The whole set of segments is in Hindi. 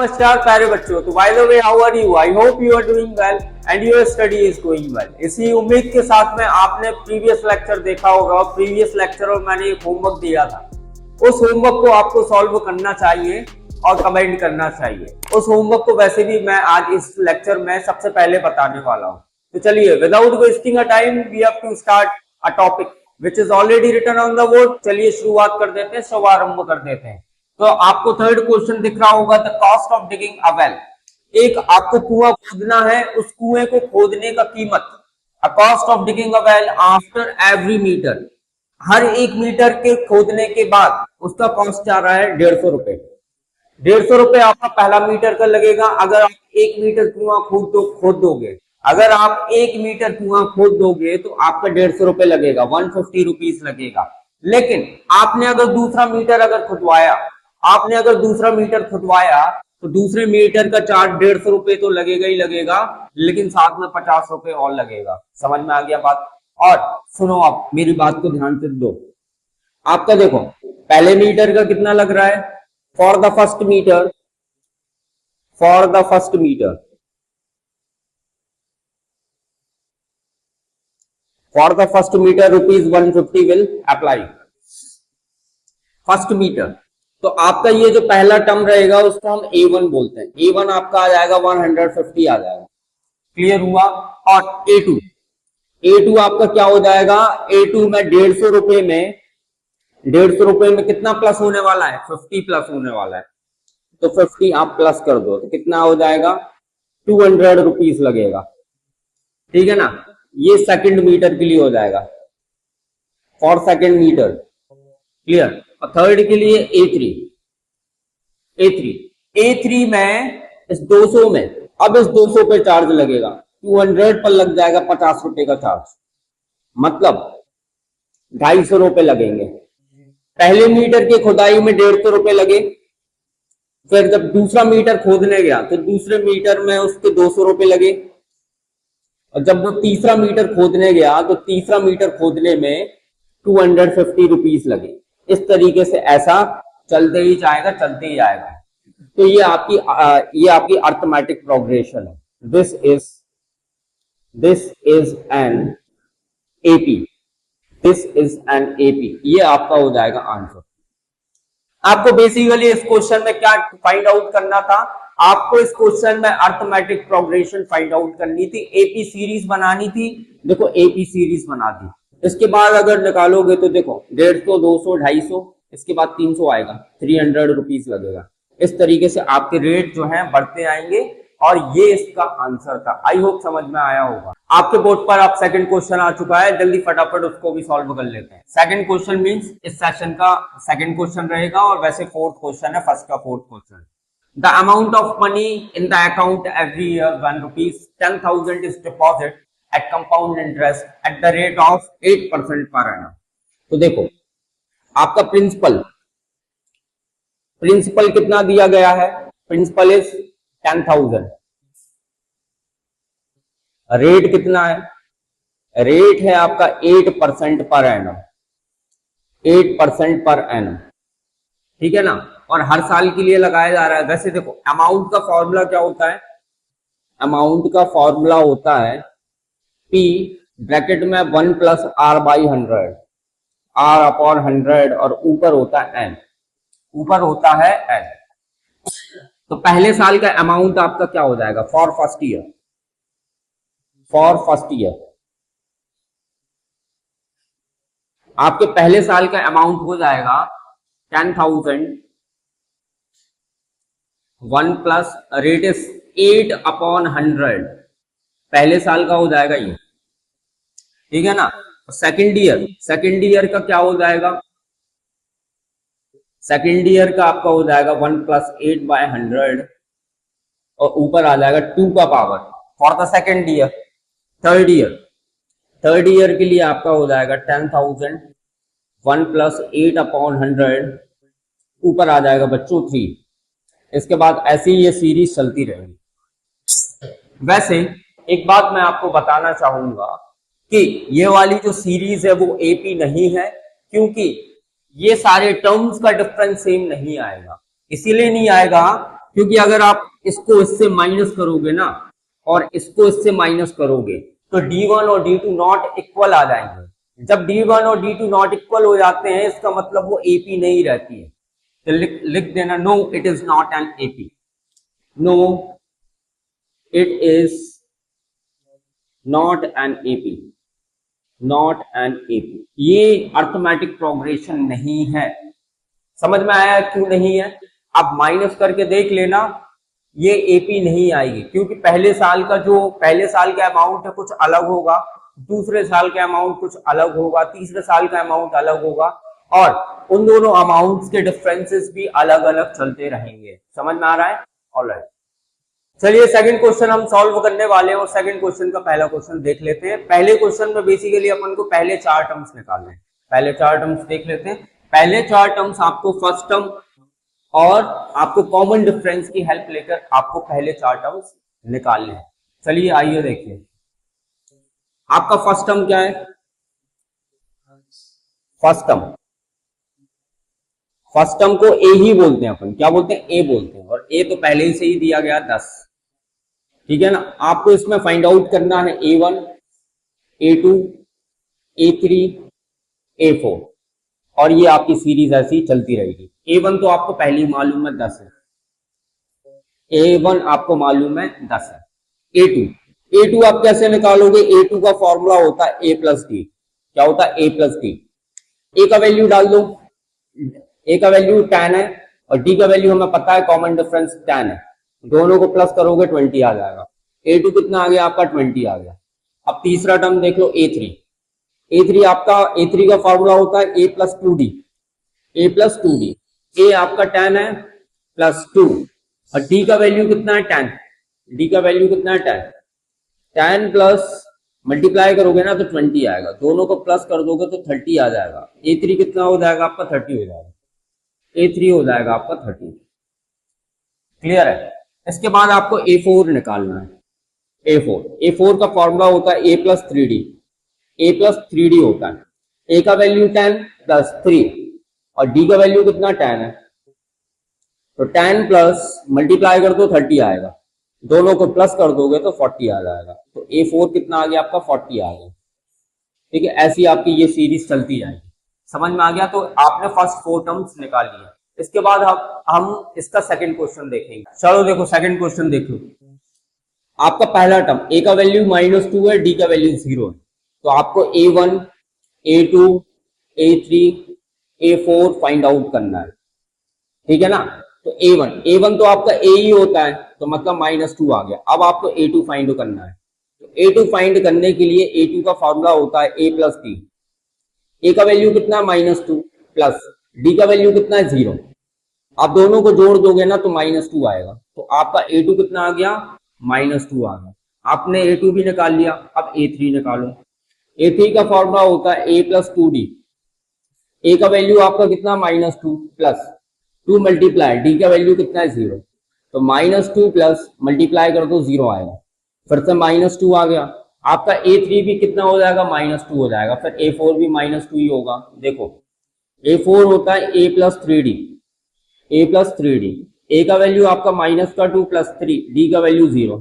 नमस्कार प्यारे बच्चों। तो by the way, how are you? I hope you are doing well and your study is going well. इसी उम्मीद के साथ में आपने प्रीवियस लेक्चर देखा होगा। प्रीवियस लेक्चर में मैंने एक होमवर्क दिया था। उस होमवर्क को आपको सॉल्व करना चाहिए और कमेंट करना चाहिए। उस होमवर्क को वैसे भी मैं आज इस लेक्चर में सबसे पहले बताने वाला हूँ। तो चलिए, without wasting a time we have to start a topic which is already written on the board. चलिए शुरुआत कर देते हैं, शुभारंभ कर देते हैं। तो आपको थर्ड क्वेश्चन दिख रहा होगा, the cost of digging a well. एक आपको कुआं खोदना है, उस कुएं को खोदने का कीमत, a cost of digging a well after every metre. हर एक मीटर के खोदने के बाद उसका कॉस्ट आ रहा है 150 रुपए। 150 रुपए आपका पहला मीटर का लगेगा। अगर आप 1 मीटर कुआं खोद दोगे, अगर आप 1 मीटर कुआं खोद दोगे तो आपका 150 रुपए लगेगा, 150 रुपीज लगेगा। लेकिन आपने अगर दूसरा मीटर खुदवाया तो दूसरे मीटर का चार्ज 150 रुपए तो लगेगा ही लगेगा, लेकिन साथ में 50 रुपए और लगेगा। समझ में आ गया बात? और सुनो, आप मेरी बात को ध्यान से दो। आपका देखो, पहले मीटर का कितना लग रहा है? For the first meter rupees 150 will apply. First meter. तो आपका ये जो पहला टर्म रहेगा उसको हम A1 बोलते हैं। A1 आपका आ जाएगा 150 आ जाएगा। क्लियर हुआ? और A2 आपका क्या हो जाएगा? A2 में 150 रुपए में कितना प्लस होने वाला है? 50 प्लस होने वाला है। तो 50 आप प्लस कर दो तो कितना हो जाएगा? 200 रुपीज लगेगा। ठीक है ना? ये सेकंड मीटर के लिए हो जाएगा, फॉर सेकंड मीटर। क्लियर? और थर्ड के लिए A3 में इस 200 में, अब इस 200 पे चार्ज लगेगा, 200 पर लग जाएगा 50 रुपए का चार्ज, मतलब 250 रुपए लगेंगे। पहले मीटर की खुदाई में 150 रुपए लगे। फिर जब दूसरा मीटर खोदने गया तो दूसरे मीटर में उसके 200 रुपए लगे। और जब वो तीसरा मीटर खोदने गया तो तीसरा मीटर खोदने में 250 रुपीज लगे। इस तरीके से ऐसा चलते ही जाएगा। तो ये आपकी अर्थमेटिक प्रोग्रेशन है। This is an AP. ये आपका हो जाएगा आंसर। आपको बेसिकली इस क्वेश्चन में क्या फाइंड आउट करना था? आपको इस क्वेश्चन में अर्थमेटिक प्रोग्रेशन फाइंड आउट करनी थी, एपी सीरीज बनानी थी। देखो, एपी सीरीज बना दी। इसके बाद अगर निकालोगे तो देखो 150, 200, 250, इसके बाद 300 आएगा, 300 रुपीज लगेगा। इस तरीके से आपके रेट जो है बढ़ते आएंगे और ये इसका आंसर था। आई होप समझ में आया होगा। आपके बोर्ड पर अब सेकंड क्वेश्चन आ चुका है, जल्दी फटाफट उसको भी सॉल्व कर लेते हैं। सेकंड क्वेश्चन मींस इस सेशन का सेकंड क्वेश्चन रहेगा और वैसे फोर्थ क्वेश्चन है फर्स्ट का fourth question. The amount of money in the account every year 1 rupees 10,000 is deposit at compound interest at the rate of 8% per annum। तो देखो, आपका प्रिंसिपल कितना दिया गया है? Principal is 10,000। रेट कितना है? रेट है आपका 8% पर एनम। 8% per annum. ठीक है ना? और हर साल के लिए लगाया जा रहा है। वैसे देखो, अमाउंट का फॉर्मूला क्या होता है? अमाउंट का फॉर्मूला होता है P ब्रैकेट में 1 plus R by 100, R upon 100, और ऊपर होता है N। तो पहले साल का अमाउंट आपका क्या हो जाएगा? फॉर फर्स्ट ईयर आपके पहले साल का अमाउंट हो जाएगा 10,000, 1 प्लस रेट इज 8 अपॉन 100, पहले साल का हो जाएगा ये। ठीक है ना? सेकंड ईयर का क्या हो जाएगा? सेकंड ईयर का आपका हो जाएगा 1 प्लस 8 बाय 100 और ऊपर आ जाएगा 2 का power for the second year. Third year के लिए आपका हो जाएगा 10,000, 1 प्लस 8 अपॉन 100, ऊपर आ जाएगा बच्चों 3। इसके बाद ऐसे ही ये सीरीज चलती रहेगी। वैसे एक बात मैं आपको बताना चाहूंगा कि ये वाली जो सीरीज है वो एपी नहीं है, क्योंकि ये सारे टर्म्स का डिफरेंस सेम नहीं आएगा। इसीलिए नहीं आएगा क्योंकि अगर आप इसको इससे माइनस करोगे ना और इसको इससे माइनस करोगे तो D1 और D2 नॉट इक्वल आ जाएंगे। जब D1 और D2 नॉट इक्वल हो जाते हैं इसका मतलब वो AP नहीं रहती है। तो लिख देना, no it is not an AP, no it is not an AP, not an AP। ये अर्थमेटिक प्रोग्रेशन नहीं है। समझ में आया क्यों नहीं है? आप माइनस करके देख लेना, ये AP नहीं आएगी क्योंकि पहले साल का अमाउंट है कुछ अलग होगा, दूसरे साल का अमाउंट कुछ अलग होगा, तीसरे साल का अमाउंट अलग होगा और उन दोनों अमाउंट्स के डिफरेंसेस भी अलग अलग चलते रहेंगे। समझ में आ रहा है? ऑलराइट, चलिए सेकंड क्वेश्चन हम सॉल्व करने वाले हैं और सेकंड क्वेश्चन का पहला क्वेश्चन देख लेते हैं। पहले क्वेश्चन में बेसिकली अपन को पहले चार टर्म्स निकालने हैं। पहले चार टर्म्स देख लेते हैं। पहले चार टर्म्स आपको फर्स्ट टर्म और आपको कॉमन डिफरेंस की हेल्प लेकर आपको पहले चार टर्म्स निकालने हैं। चलिए आइए देखिए, आपका फर्स्ट टर्म क्या है? फर्स्ट टर्म को ए ही बोलते हैं अपन। क्या बोलते हैं? ए बोलते हैं। और ए तो पहले से ही दिया गया 10, ठीक है ना। आपको इसमें फाइंड आउट करना है A1, A2, A3, A4 और ये आपकी सीरीज ऐसी चलती रहेगी। A1 तो आपको पहले मालूम है 10 है, A1 आपको मालूम है 10 है। A2 आप कैसे निकालोगे? A2 का फॉर्मूला होता है A प्लस डी। क्या होता है? A plus D. A का वैल्यू डाल दो, A का वैल्यू 10 है और D का वैल्यू हमें पता है कॉमन डिफरेंस 10 है, दोनों को प्लस करोगे 20 आ जाएगा। A2 कितना आ गया आपका? 20 आ गया। अब तीसरा टर्म देख लो A3 आपका, A3 का फॉर्मूला होता है A प्लस 2D। A आपका 10 है प्लस 2 और D का वैल्यू कितना है? 10। D का वैल्यू कितना है? 10। 10 प्लस मल्टीप्लाई करोगे ना तो 20 आएगा, दोनों को प्लस कर दोगे तो 30 आ जाएगा। A3 कितना हो जाएगा आपका? 30 हो जाएगा। A3 हो जाएगा आपका 30। क्लियर है? इसके बाद आपको A4 निकालना है। A4 का फॉर्मूला होता है A प्लस 3D होता है। A का वैल्यू 10 प्लस 3 और D का वैल्यू कितना? 10 है, तो 10 प्लस मल्टीप्लाई कर दो 30 आएगा, दोनों को प्लस कर दोगे तो 40 आ जाएगा। तो A4 कितना आ गया आपका? 40 आ गया। ठीक है, ऐसी आपकी ये सीरीज चलती जाएगी। समझ में आ गया? तो आपने फर्स्ट 4 टर्म्स निकाल लिया। इसके बाद हम इसका सेकंड क्वेश्चन देखेंगे। चलो देखो सेकंड क्वेश्चन देखो। आपका पहला टर्म A का वैल्यू -2 है, D का वैल्यू 0 है, तो आपको A1, A2, A3, A4 find out करना है। ठीक है ना। तो A1 तो आपका A ही होता है, तो मतलब -2 आ गया। अब आपको A2 फाइंड करना है। तो A2 फाइंड करने के लिए A2 का फॉर्मूला होता है A प्लस D। A का वैल्यू कितना? -2 प्लस D का वैल्यू कितना है? 0। आप दोनों को जोड़ दोगे ना तो -2 आएगा, तो आपका A2 कितना आ गया? -2 आ गया। आपने A2 भी निकाल लिया। अब A3 निकालो। A3 का फॉर्मूला होता है A प्लस 2D। A का वैल्यू आपका कितना? -2 प्लस 2 मल्टीप्लाई D का वैल्यू कितना है? 0, तो -2 प्लस मल्टीप्लाई कर दो 0 आएगा, फिर से -2 आ गया। आपका A3 भी कितना हो जाएगा? -2 हो जाएगा। फिर A4 भी -2 ही होगा। देखो A4 होता है A प्लस 3D। A का वैल्यू आपका -2 प्लस 3, D का वैल्यू 0,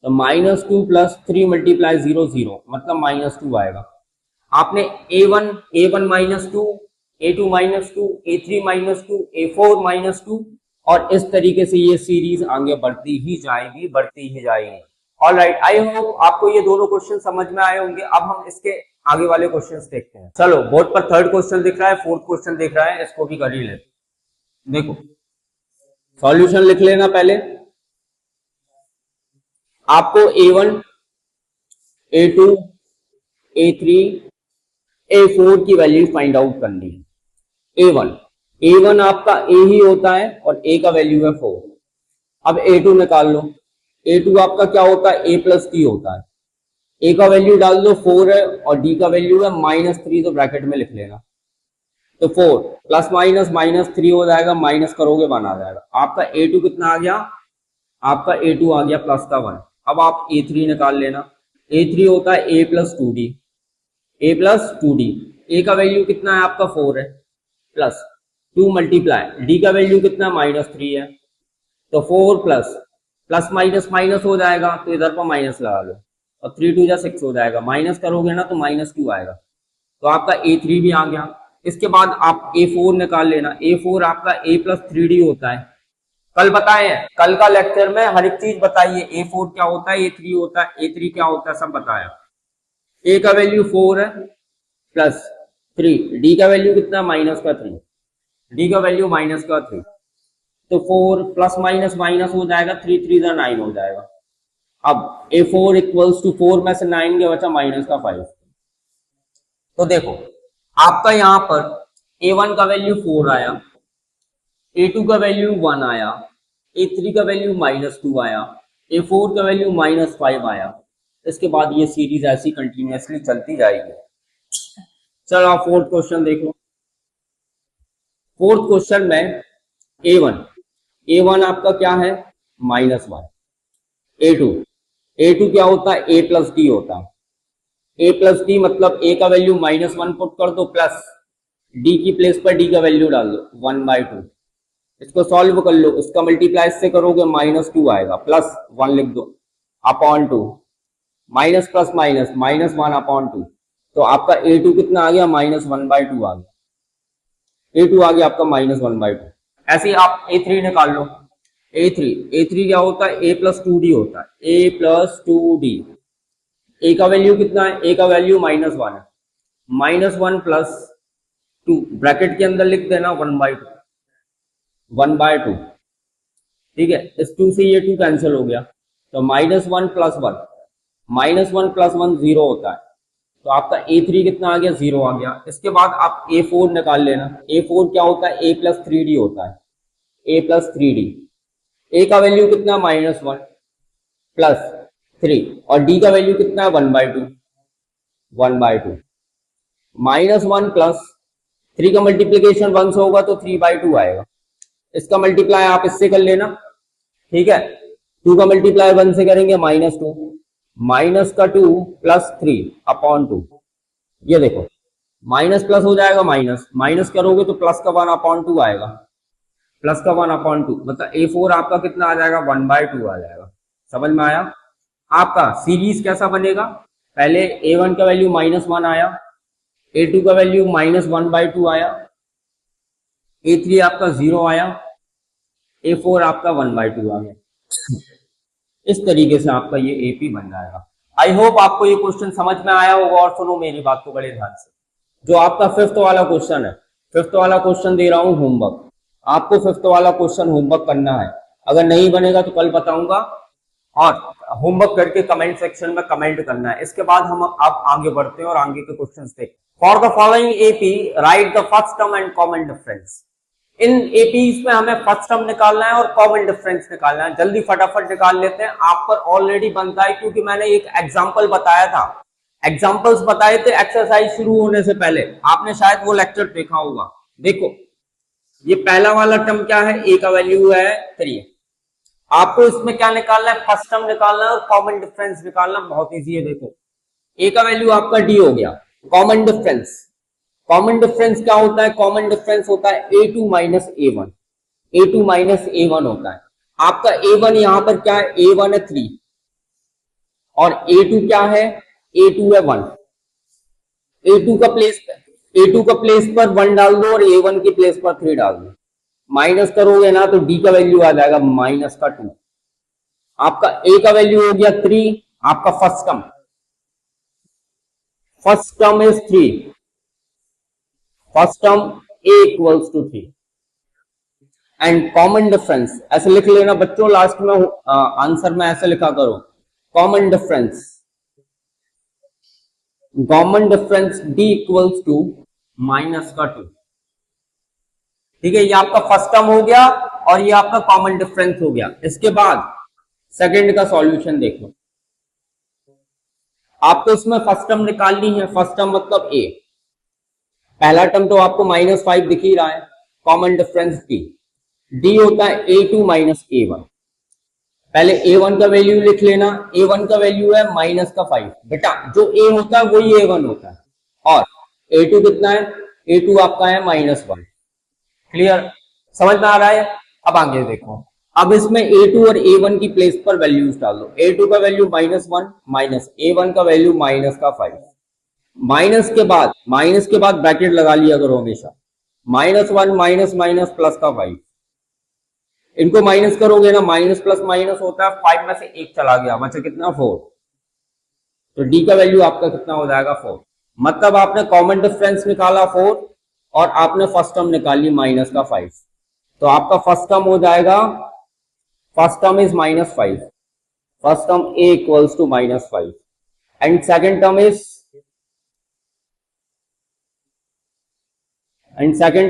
तो -2 प्लस 3 मल्टीप्लाई 0 0 मतलब -2 आएगा। आपने A1 -2, A2 -2, A3 -2, A4 -2 और इस तरीके से ये सीरीज आगे बढ़ती ही जाएगी। ऑलराइट, आई होप आपको ये दोनों क्वेश्चन समझ में आए होंगे। अब हम इसके आगे वाले क्वेश्चंस देखते हैं। चलो बोर्ड पर थर्ड क्वेश्चन दिख रहा है, फोर्थ क्वेश्चन दिख रहा है, इसको भी कर ही लेते। देखो सॉल्यूशन लिख लेना पहले। आपको A1, A2, A3, A4 की वैल्यू फाइंड आउट करनी है। A1 आपका A ही होता है और A का वैल्यू है 4। अब A2 निकाल लो। A2 आपका क्या होता है? A प्लस D होता है। A का वैल्यू डाल दो 4 है और D का वैल्यू है -3, तो ब्रैकेट में लिख लेना। तो 4 प्लस -3 हो जाएगा, माइनस करोगे 1 आ जाएगा। आपका A2 कितना आ गया? आपका A2 आ गया प्लस का 1। अब आप A3 निकाल लेना। A3 होता है A प्लस 2D। A का वैल्यू कितना है आपका? 4 है, प्लस 2 मल्टीप्लाई D का वैल्यू कितना? -3 है, तो 4 प्लस प्लस माइनस माइनस हो जाएगा, तो इधर पर माइनस लगा लो, और 3 2 जा 6 हो जाएगा, माइनस करोगे ना तो -2 आएगा, तो आपका A3 भी आ गया। इसके बाद आप A4 निकाल लेना, A4 आपका A+3D होता है। कल बताए हैं, कल का लेक्चर में हर एक चीज बताइए, A4 क्या होता है, A3 होता है, A3 क्या होता है, सब बताया। A का वैल्यू 4 है प्लस 3, D का वैल्यू कितना, -3, D का वैल्यू -3, तो 4 प्लस माइनस माइनस हो जाएगा, 3 3 जा 9 हो जाएगा। अब A4 इक्वल्स टू 4 में से 9 के बचा -5। तो देखो आपका यहां पर A1 का वैल्यू 4 आया, A2 का वैल्यू 1 आया, A3 का वैल्यू -2 आया, A4 का वैल्यू -5 आया। इसके बाद ये सीरीज ऐसी कंटिन्यूअसली चलती जाएगी। चलो आप फोर्थ क्वेश्चन देख लो। फोर्थ क्वेश्चन में A1 आपका क्या है, -1, A2 क्या होता है, A+D होता है, A+D मतलब A का वैल्यू -1 पुट कर दो, प्लस D की प्लेस पर D का वैल्यू डाल दो 1/2, इसको सॉल्व कर लो, इसका मल्टीप्लाई से करोगे -2 आएगा, प्लस 1 लिख दो अपॉन 2, माइनस प्लस माइनस -1/2, तो आपका A2 कितना आ गया, -1/2 आ गया, A2 आ गया आपका -1/2। ऐसे ही आप A3 निकाल लो, A3 क्या होता है, A+2D होता है, A+2D। A का वैल्यू कितना है, A का वैल्यू -1 है, -1 प्लस 2 ब्रैकेट के अंदर लिख देना 1/2, ठीक है। इस 2 से ये 2 कैंसिल हो गया, तो -1 प्लस 1 0 होता है, तो आपका A3 कितना आ गया, 0 आ गया। इसके बाद आप A4 निकाल लेना, A4 क्या होता है, A+3D होता है, A+3D। A का वैल्यू कितना, -1 प्लस 3, और D का वैल्यू कितना है, 1/2, -1 प्लस 3 का मल्टीप्लीकेशन 1 से होगा तो 3/2 आएगा, इसका मल्टीप्लाई आप इससे कर लेना, ठीक है। 2 का मल्टीप्लाई 1 से करेंगे -2, -2 प्लस 3 अपॉन 2, ये देखो माइनस प्लस हो जाएगा, माइनस माइनस करोगे तो प्लस का 1/2 आएगा, प्लस का 1/2, मतलब A4 आपका कितना आ जाएगा, 1/2 आ जाएगा। समझ में आया? आपका सीरीज कैसा बनेगा, पहले A1 का वैल्यू -1 आया, A2 का वैल्यू -1/2 आया, A3 आपका 0 आया, A4 आपका 1/2 आ गया। इस तरीके से आपका ये AP बन जाएगा। आई होप आपको ये क्वेश्चन समझ में आया होगा। और सुनो मेरी बात को बड़े ध्यान से, जो आपका फिफ्थ वाला क्वेश्चन है, फिफ्थ वाला क्वेश्चन दे रहा हूं होमवर्क, आपको फिफ्थ वाला क्वेश्चन होमवर्क करना है। अगर नहीं बनेगा तो कल बताऊंगा, और होमवर्क करके कमेंट सेक्शन में कमेंट करना है। इसके बाद हम अब आगे बढ़ते हैं और आगे के क्वेश्चंस देखते हैं। For the following AP right the first term and common difference. In APs में हमें फर्स्ट टर्म निकालना है और कॉमन डिफरेंस निकालना है। जल्दी फटाफट निकाल लेते हैं, आप पर ऑलरेडी बनता है, क्योंकि मैंने एक एग्जांपल बताया था, एग्जांपल्स बताए थे एक्सरसाइज शुरू होने से पहले, आपने शायद वो लेक्चर देखा होगा। देखो ये पहला वाला टर्म क्या है, A का वैल्यू है 3, आपको इसमें क्या निकालना है, फर्स्ट टर्म निकालना है और कॉमन डिफरेंस निकालना, बहुत इजी है। देखो A का वैल्यू आपका D हो गया, कॉमन डिफरेंस, कॉमन डिफरेंस क्या होता है, कॉमन डिफरेंस होता है A2 minus A1, A2 minus A1 होता है। आपका A1 यहां पर क्या है, A1 है 3, और A2 क्या है, A2 है 1, A2 का प्लेस पर 1 डाल दो और A1 की प्लेस पर 3 डाल दो, माइनस करोगे ना तो D का वैल्यू आ जाएगा -2। आपका A का वैल्यू हो गया 3, आपका first term is 3, first term A equals to 3, and common difference ऐसे लिख लेना बच्चों, लास्ट में आंसर में ऐसे लिखा करो, common difference D equals to -2। ठीक है, ये आपका फर्स्ट टर्म हो गया और ये आपका कॉमन डिफरेंस हो गया। इसके बाद सेकंड का सॉल्यूशन देखो, आपको इसमें फर्स्ट टर्म निकालनी है, फर्स्ट टर्म मतलब A, पहला टर्म तो आपको -5 दिख ही रहा है, कॉमन डिफरेंस D होता है A2 माइनस A1। पहले A1 का वैल्यू लिख लेना, A1 का वैल्यू है -5, बेटा जो A होता है वही A1 होता है, और A2 कितना है, A2 आपका है -1। क्लियर, समझ में आ रहा है? अब आगे देखो, अब इसमें A2 और A1 की प्लेस पर वैल्यूज डाल दो। A2 का वैल्यू -1 माइनस A1 का वैल्यू माइनस का 5। माइनस के बाद ब्रैकेट लगा लिया करो हमेशा। -1 माइनस माइनस प्लस का 5। इनको माइनस करोगे ना, माइनस प्लस माइनस होता है, 5 में से 1 चला गया, बचा कितना 4। तो डी का वैल्यू आपका कितना हो जाएगा 4। मतलब आपने कॉमन डिफरेंस निकाला 4 और आपने फर्स्ट टर्म निकाली माइनस का 5। तो आपका फर्स्ट टर्म हो जाएगा, first term is -5, first term a equals to -5 and second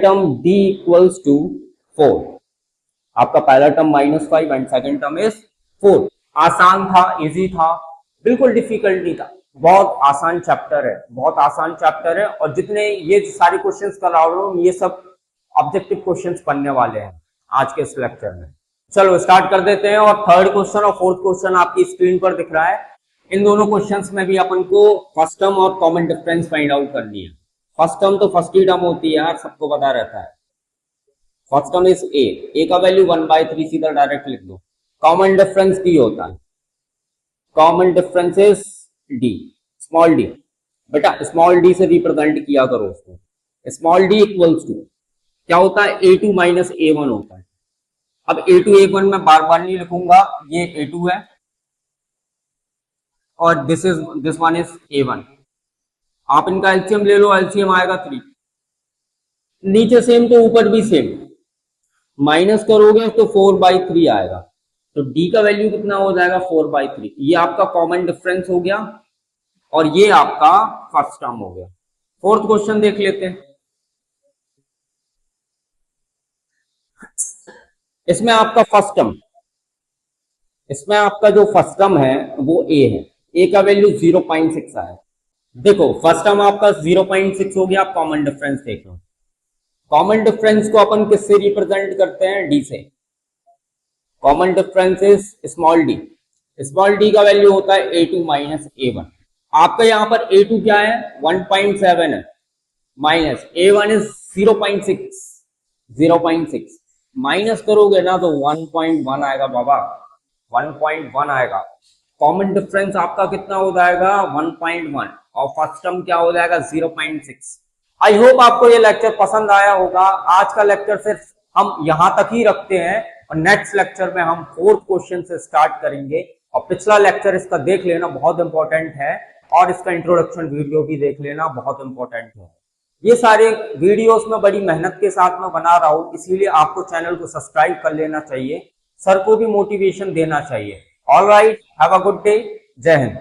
term d equals to 4। आपका पहला term -5 and second term is 4। आसान था, इजी था, बिल्कुल डिफिकल्ट नहीं था, बहुत आसान चैप्टर है, बहुत आसान चैप्टर है। और जितने ये सारे क्वेश्चंस करा रहा हूं, ये सब ऑब्जेक्टिव क्वेश्चंस बनने वाले हैं आज के इस लेक्चर में। चलो स्टार्ट कर देते हैं। और थर्ड क्वेश्चन और फोर्थ क्वेश्चन आपकी स्क्रीन पर दिख रहा है। इन दोनों क्वेश्चंस में भी अपन को फर्स्ट टर्म और कॉमन डिफरेंस फाइंड आउट करनी है। फर्स्ट टर्म तो फर्स्ट ही टर्म होती है यार, सबको पता रहता है। फर्स्ट टर्म इज ए का वैल्यू 1/3 सीधा डायरेक्ट लिख दो। कॉमन डिफरेंस डी होता है, common difference is D, small D. बेटा स्मॉल डी से रिप्रेजेंट किया करो उसको। स्मॉल डी इक्वल्स टू क्या होता है, A2 माइनस A1 होता है। अब A2 A1 में बार बार नहीं लिखूंगा, ये A2 है और दिस वन इज A1। आप इनका एलसीएम ले लो, एलसीएम आएगा 3। नीचे सेम तो ऊपर भी सेम, माइनस करोगे तो 4/3 आएगा। तो D का वैल्यू कितना हो जाएगा 4/3। ये आपका कॉमन डिफरेंस हो गया और ये आपका फर्स्ट टर्म हो गया। फोर्थ क्वेश्चन देख लेते हैं। इसमें आपका फर्स्ट टर्म, इसमें आपका जो फर्स्ट टर्म है वो a है। a का वैल्यू 0.6 आया। देखो फर्स्ट टर्म आपका 0.6 हो गया। आप कॉमन डिफरेंस देख लो। कॉमन डिफरेंस को अपन किससे रिप्रेजेंट करते हैं, d से। Common difference is small D. Small D का वैल्यू होता है A2 माइनस A1। आपका यहाँ पर A2 क्या है 1.7 है, माइनस A1 इज 0.6 माइनस करोगे ना तो 1.1 आएगा बाबा, 1.1 आएगा। कॉमन डिफरेंस आपका कितना हो जाएगा 1.1 और फर्स्ट टर्म क्या हो जाएगा 0.6। आई होप आपको ये लेक्चर पसंद आया होगा। आज का लेक्चर सिर्फ हम यहां तक ही रखते हैं और नेक्स्ट लेक्चर में हम फोर्थ क्वेश्चन से स्टार्ट करेंगे। और पिछला लेक्चर इसका देख लेना, बहुत इंपॉर्टेंट है। और इसका इंट्रोडक्शन वीडियो भी देख लेना, बहुत इंपॉर्टेंट है। ये सारे वीडियोस में बड़ी मेहनत के साथ में बना रहा हूं, इसीलिए आपको चैनल को सब्सक्राइब कर लेना चाहिए, सर को भी मोटिवेशन देना चाहिए। All right, have a good day, जय हिंद।